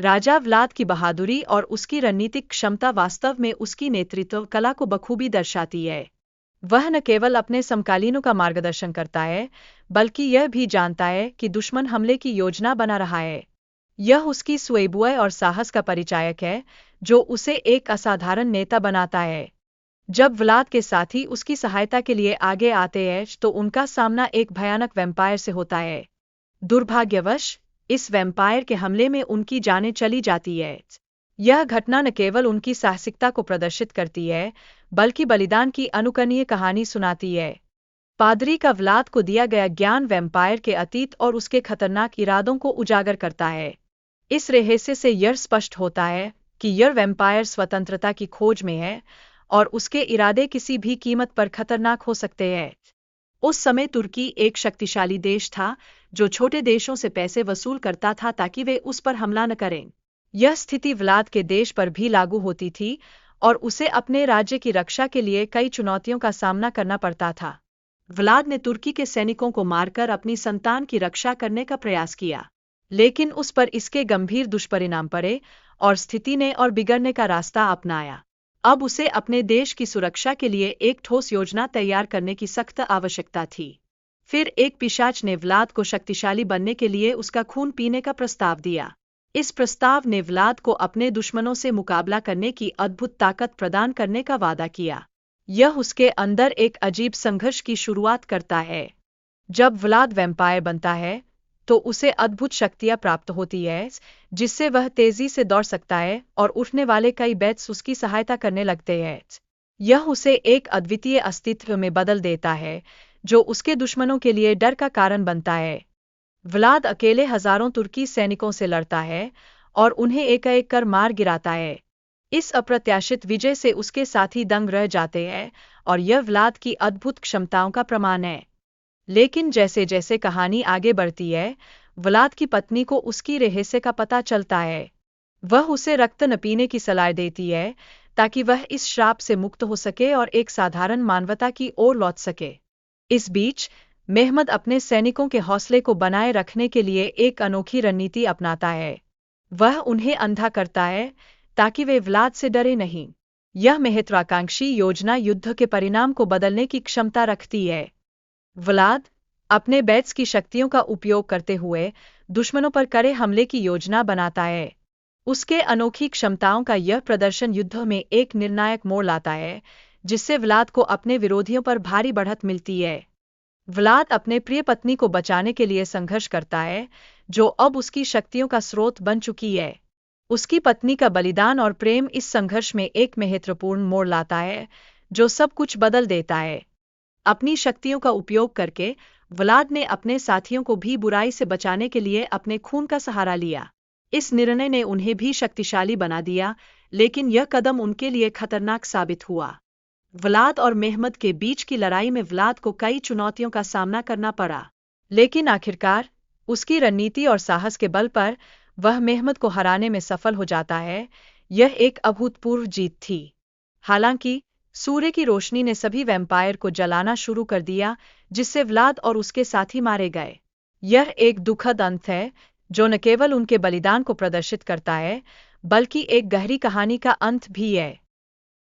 राजा Vlad की बहादुरी और उसकी रणनीतिक क्षमता वास्तव में उसकी नेतृत्व कला को बखूबी दर्शाती है। वह न केवल अपने समकालीनों का मार्गदर्शन करता है, बल्कि यह भी जानता है कि दुश्मन हमले की योजना बना रहा है। यह उसकी सूझबूझ और साहस का परिचायक है, जो उसे एक असाधारण नेता बनाता है। जब व्लाद के साथी उसकी सहायता के लिए आगे आते हैं तो उनका सामना एक भयानक वैम्पायर से होता है। दुर्भाग्यवश इस वैम्पायर के हमले में उनकी जानें चली जाती है। यह घटना न केवल उनकी साहसिकता को प्रदर्शित करती है, बल्कि बलिदान की अनुकरणीय कहानी सुनाती है। पादरी का व्लाद को दिया गया ज्ञान वैम्पायर के अतीत और उसके खतरनाक इरादों को उजागर करता है। इस रहस्य से यह स्पष्ट होता है कि यह वैम्पायर स्वतंत्रता की खोज में है और उसके इरादे किसी भी कीमत पर खतरनाक हो सकते हैं। उस समय तुर्की एक शक्तिशाली देश था, जो छोटे देशों से पैसे वसूल करता था ताकि वे उस पर हमला न करें। यह स्थिति व्लाद के देश पर भी लागू होती थी और उसे अपने राज्य की रक्षा के लिए कई चुनौतियों का सामना करना पड़ता था। व्लाद ने तुर्की के सैनिकों को मारकर अपनी संतान की रक्षा करने का प्रयास किया, लेकिन उस पर इसके गंभीर दुष्परिणाम पड़े और स्थिति ने और बिगड़ने का रास्ता अपनाया। अब उसे अपने देश की सुरक्षा के लिए एक ठोस योजना तैयार करने की सख्त आवश्यकता थी। फिर एक पिशाच ने व्लाद को शक्तिशाली बनने के लिए उसका खून पीने का प्रस्ताव दिया। इस प्रस्ताव ने व्लाद को अपने दुश्मनों से मुकाबला करने की अद्भुत ताकत प्रदान करने का वादा किया। यह उसके अंदर एक अजीब संघर्ष की शुरुआत करता है। जब व्लाद वैम्पायर बनता है तो उसे अद्भुत शक्तियां प्राप्त होती है, जिससे वह तेजी से दौड़ सकता है और उठने वाले कई बैट्स उसकी सहायता करने लगते हैं। यह उसे एक अद्वितीय अस्तित्व में बदल देता है, जो उसके दुश्मनों के लिए डर का कारण बनता है। व्लाद अकेले हजारों तुर्की सैनिकों से लड़ता है और उन्हें एक-एक कर मार गिराता है। इस अप्रत्याशित विजय से उसके साथी दंग रह जाते हैं और यह व्लाद की अद्भुत क्षमताओं का प्रमाण है। लेकिन जैसे जैसे कहानी आगे बढ़ती है, व्लाद की पत्नी को उसकी रहस्य का पता चलता है। वह उसे रक्त न पीने की सलाह देती है ताकि वह इस श्राप से मुक्त हो सके और एक साधारण मानवता की ओर लौट सके। इस बीच मेहमद अपने सैनिकों के हौसले को बनाए रखने के लिए एक अनोखी रणनीति अपनाता है। वह उन्हें अंधा करता है ताकि वे व्लाद से डरे नहीं। यह महत्वाकांक्षी योजना युद्ध के परिणाम को बदलने की क्षमता रखती है। व्लाद अपने बैट्स की शक्तियों का उपयोग करते हुए दुश्मनों पर कड़े हमले की योजना बनाता है। उसके अनोखी क्षमताओं का यह प्रदर्शन युद्ध में एक निर्णायक मोड़ लाता है, जिससे व्लाद को अपने विरोधियों पर भारी बढ़त मिलती है। व्लाद अपने प्रिय पत्नी को बचाने के लिए संघर्ष करता है, जो अब उसकी शक्तियों का स्रोत बन चुकी है। उसकी पत्नी का बलिदान और प्रेम इस संघर्ष में एक महत्वपूर्ण मोड़ लाता है, जो सब कुछ बदल देता है। अपनी शक्तियों का उपयोग करके व्लाद ने अपने साथियों को भी बुराई से बचाने के लिए अपने खून का सहारा लिया। इस निर्णय ने उन्हें भी शक्तिशाली बना दिया, लेकिन यह कदम उनके लिए खतरनाक साबित हुआ। व्लाद और मेहमद के बीच की लड़ाई में व्लाद को कई चुनौतियों का सामना करना पड़ा, लेकिन आखिरकार उसकी रणनीति और साहस के बल पर वह मेहमद को हराने में सफल हो जाता है। यह एक अभूतपूर्व जीत थी। हालांकि सूर्य की रोशनी ने सभी वैम्पायर को जलाना शुरू कर दिया, जिससे व्लाद और उसके साथी मारे गए। यह एक दुखद अंत है, जो न केवल उनके बलिदान को प्रदर्शित करता है, बल्कि एक गहरी कहानी का अंत भी है।